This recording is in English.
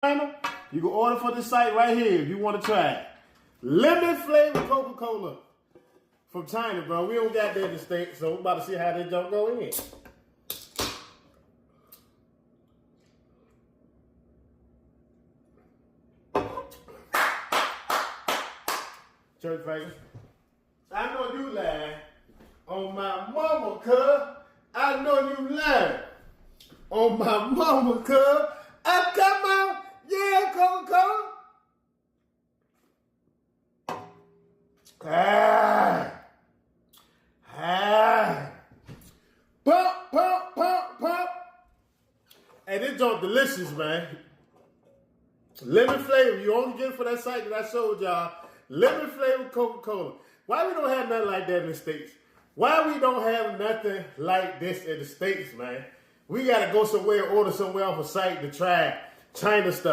You can order for this site right here if you want to try it. Lemon Flavor Coca-Cola from China, bro. We don't got that in the States, so we're about to see how this junk go in. Church faggots. I know you lying. On my mama, cuz. I know you lying. On my mama, cuz. I come out. Yeah, Coca-Cola. Pop, pop, pop, pop. Hey, this junk delicious, man. Lemon flavor. You only get it for that site that I showed y'all. Lemon flavor Coca-Cola. Why we don't have nothing like that in the States? Why we don't have nothing like this in the States, man? We got to go somewhere, order somewhere off a site to try China stuff.